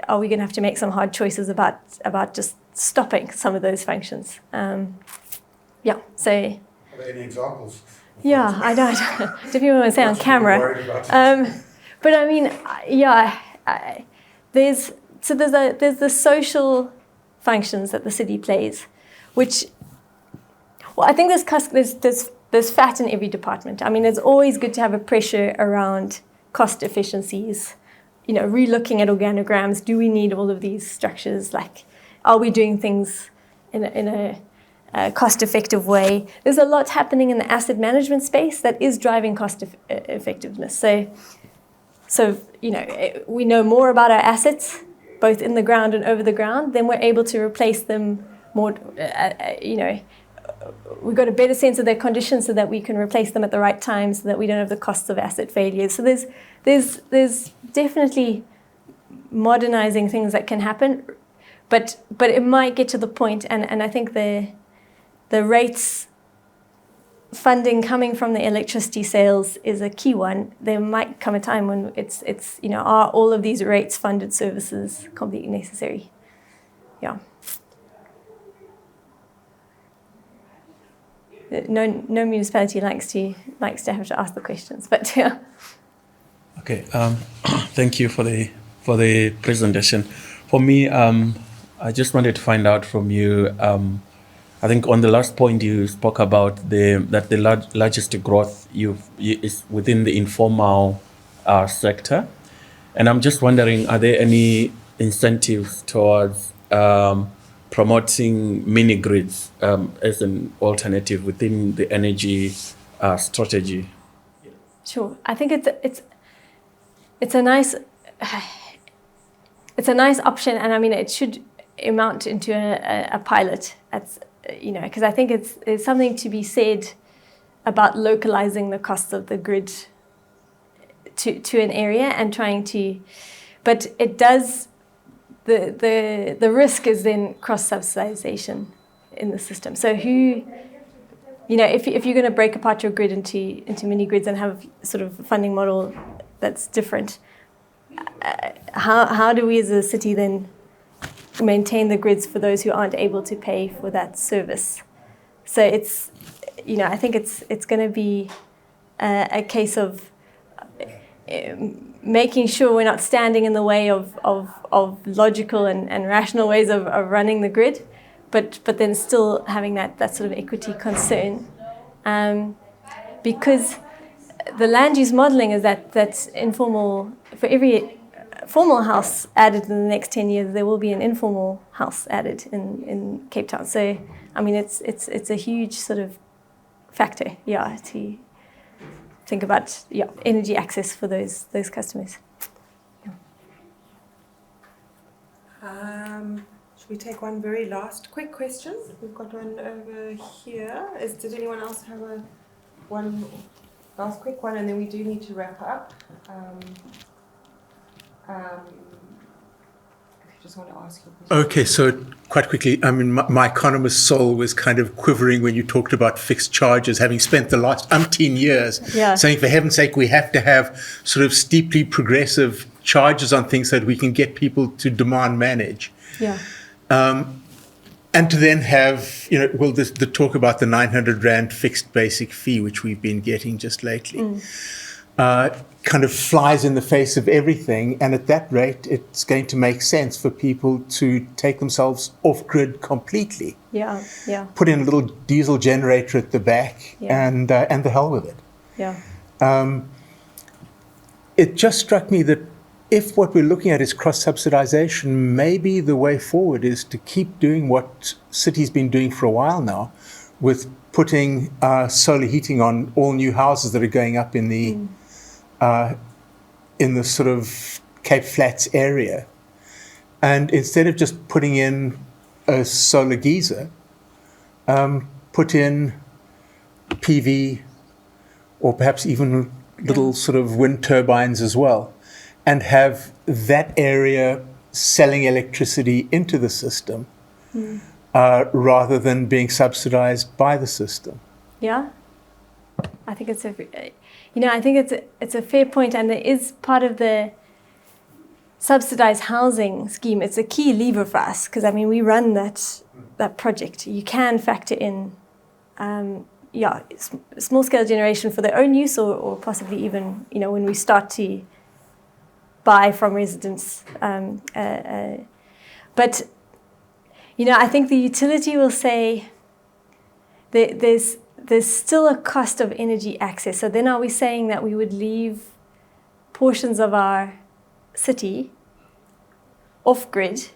Are we going to have to make some hard choices about just stopping some of those functions? Yeah, so... Are there any examples? Yeah, I don't even want to say on camera. But I mean, yeah, there's the social functions that the city plays, which, well, I think there's fat in every department. I mean, it's always good to have a pressure around cost efficiencies, you know, relooking at organograms. Do we need all of these structures? Like, are we doing things in a cost-effective way? There's a lot happening in the asset management space that is driving cost effectiveness. So you know, we know more about our assets, both in the ground and over the ground, then we're able to replace them more, you know, we've got a better sense of their conditions so that we can replace them at the right time so that we don't have the costs of asset failures. So there's definitely modernizing things that can happen, but it might get to the point, and I think the rates funding coming from the electricity sales is a key one. There might come a time when it's you know, are all of these rates funded services completely necessary? Yeah. No municipality likes to have to ask the questions, but yeah. Okay, thank you for the presentation. For me, I just wanted to find out from you. I think on the last point you spoke about that the largest growth is within the informal sector, and I'm just wondering, are there any incentives towards promoting mini grids as an alternative within the energy strategy? Sure, I think it's a nice option, and I mean it should amount into a pilot. You know, because I think it's something to be said about localizing the cost of the grid to an area and trying to, but it does. The risk is then cross-subsidization in the system. So you know, if you're going to break apart your grid into mini grids and have sort of a funding model that's different, how do we as a city then maintain the grids for those who aren't able to pay for that service? So it's, you know, I think it's going to be a case of making sure we're not standing in the way of logical and rational ways of running the grid, but then still having that sort of equity concern, because the land use modeling is that's informal. For every formal house added in the next 10 years, there will be an informal house added in Cape Town. So I mean, it's a huge sort of factor, yeah, to think about, yeah, energy access for those customers. Should we take one very last quick question? We've got one over here. Did anyone else have one last quick one? And then we do need to wrap up. If you just want to ask your question. Okay, so quite quickly, I mean, my economist soul was kind of quivering when you talked about fixed charges, having spent the last umpteen years saying, for heaven's sake, we have to have sort of steeply progressive charges on things so that we can get people to demand manage. Yeah. And to then have, you know, well, the talk about the 900 Rand fixed basic fee, which we've been getting just lately, kind of flies in the face of everything. And at that rate, it's going to make sense for people to take themselves off grid completely. Yeah, yeah. Put in a little diesel generator at the back, and the hell with it. Yeah. It just struck me that if what we're looking at is cross-subsidization, maybe the way forward is to keep doing what city's been doing for a while now, with putting solar heating on all new houses that are going up in the sort of Cape Flats area. And instead of just putting in a solar geyser, put in PV or perhaps even little sort of wind turbines as well, and have that area selling electricity into the system rather than being subsidized by the system. Yeah, I think it's it's a fair point, and it is part of the subsidized housing scheme. It's a key lever for us because we run that project. You can factor in, small scale generation for their own use, or possibly even when we start to buy from residents. But I think the utility will say that there's still a cost of energy access. So then are we saying that we would leave portions of our city off grid,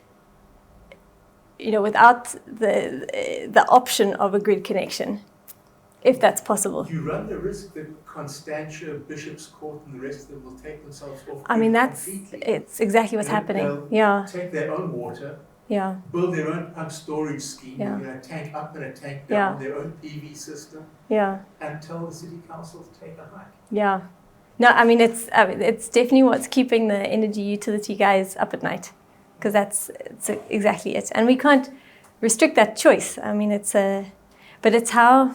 without the option of a grid connection, if that's possible? You run the risk that Constantia, Bishop's Court, and the rest of them will take themselves off grid completely. It's exactly what's happening. Yeah. Take their own water. Yeah. Build their own pump storage scheme, a tank up and a tank down, their own PV system, and tell the city council to take a hike. Yeah. No, it's definitely what's keeping the energy utility guys up at night, because that's exactly it. And we can't restrict that choice. But it's how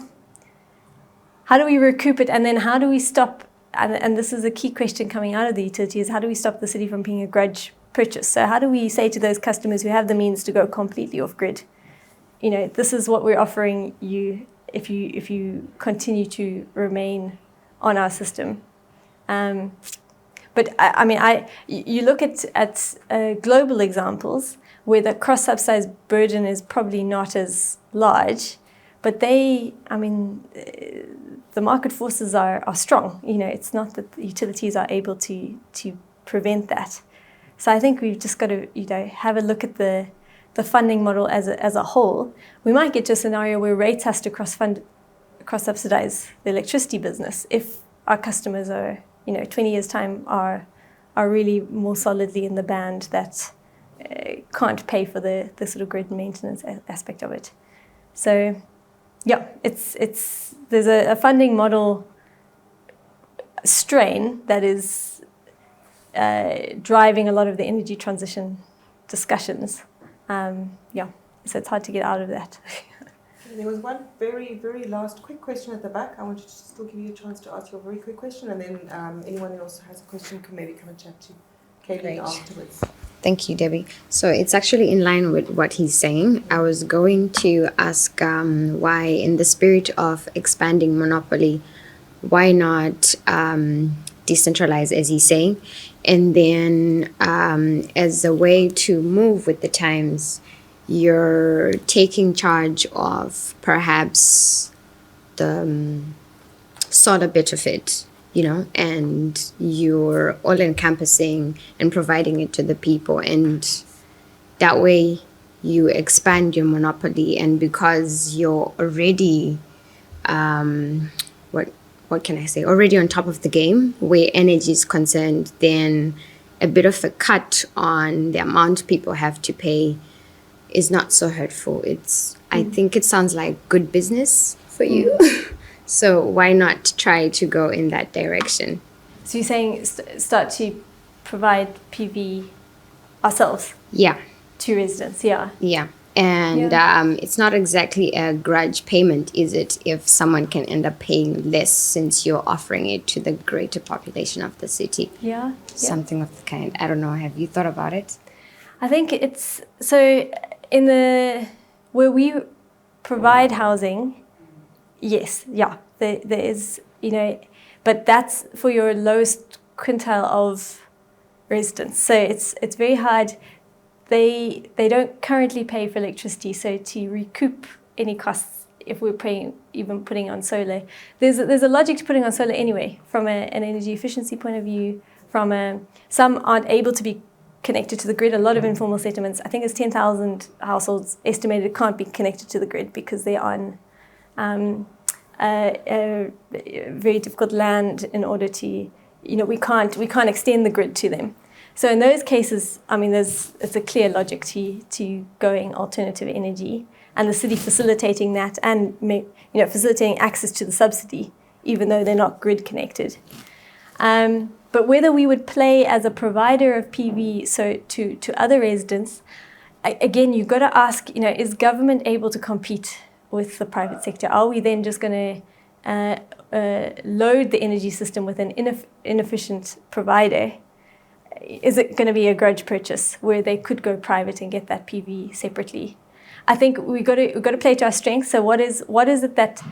do we recoup it, and then how do we stop? And this is a key question coming out of the utility: is how do we stop the city from being a grudge purchase? So how do we say to those customers who have the means to go completely off grid, this is what we're offering you if you continue to remain on our system. But you look at global examples where the cross-subsidized burden is probably not as large, but the market forces are strong. It's not that the utilities are able to prevent that. So I think we've just got to have a look at the funding model as a whole. We might get to a scenario where rates has to cross-subsidize the electricity business if our customers are 20 years' time are really more solidly in the band that can't pay for the sort of grid maintenance aspect of it. So there's a funding model strain that is driving a lot of the energy transition discussions. So it's hard to get out of that. There was one very, very last quick question at the back. I wanted to still give you a chance to ask your very quick question, and then anyone else who has a question can maybe come and chat to Kayleen afterwards. Thank you, Debbie. So it's actually in line with what he's saying. I was going to ask why, in the spirit of expanding monopoly, why not decentralize, as he's saying, and then as a way to move with the times, you're taking charge of perhaps the solar bit of it, and you're all encompassing and providing it to the people, and that way you expand your monopoly. And because you're already what can I say, already on top of the game where energy is concerned, then a bit of a cut on the amount people have to pay is not so hurtful. I think it sounds like good business for you. So why not try to go in that direction? So you're saying start to provide PV ourselves? Yeah. To residents, yeah. Yeah. And it's not exactly a grudge payment, is it, if someone can end up paying less since you're offering it to the greater population of the city? Yeah. Something of the kind. I don't know. Have you thought about it? I think it's... So where we provide housing, yes, there is, but that's for your lowest quintile of residents. So it's very hard. They don't currently pay for electricity, so to recoup any costs, if we're putting on solar, there's a logic to putting on solar anyway, from an energy efficiency point of view. Some aren't able to be connected to the grid. A lot of informal settlements, I think it's 10,000 households estimated, can't be connected to the grid because they're on very difficult land in order to, we can't extend the grid to them. So in those cases, I mean, it's a clear logic to going alternative energy, and the city facilitating that and facilitating access to the subsidy, even though they're not grid connected. But whether we would play as a provider of PV to other residents, again, you've got to ask, is government able to compete with the private sector? Are we then just going to load the energy system with an inefficient provider? Is it going to be a grudge purchase where they could go private and get that PV separately? I think we've got to play to our strengths. So what is it that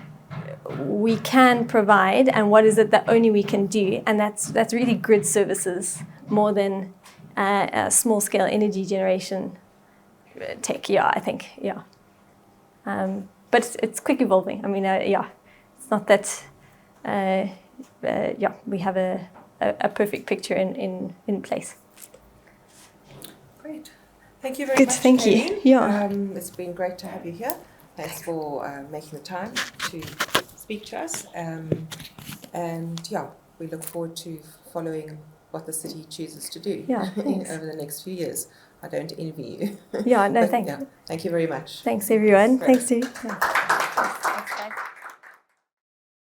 we can provide, and what is it that only we can do? And that's really grid services more than small scale energy generation tech. Yeah, I think, yeah. But it's quick evolving. I mean, it's not that. We have a perfect picture in place. Great. Thank you very Good, much. thank you. Kayleen. Yeah. It's been great to have you here. Thanks for making the time to speak to us. We look forward to following what the city chooses to do over the next few years. I don't envy you. Yeah, no, thanks. Yeah, thank you very much. Thanks, everyone. Great. Thanks, Steve. Yeah.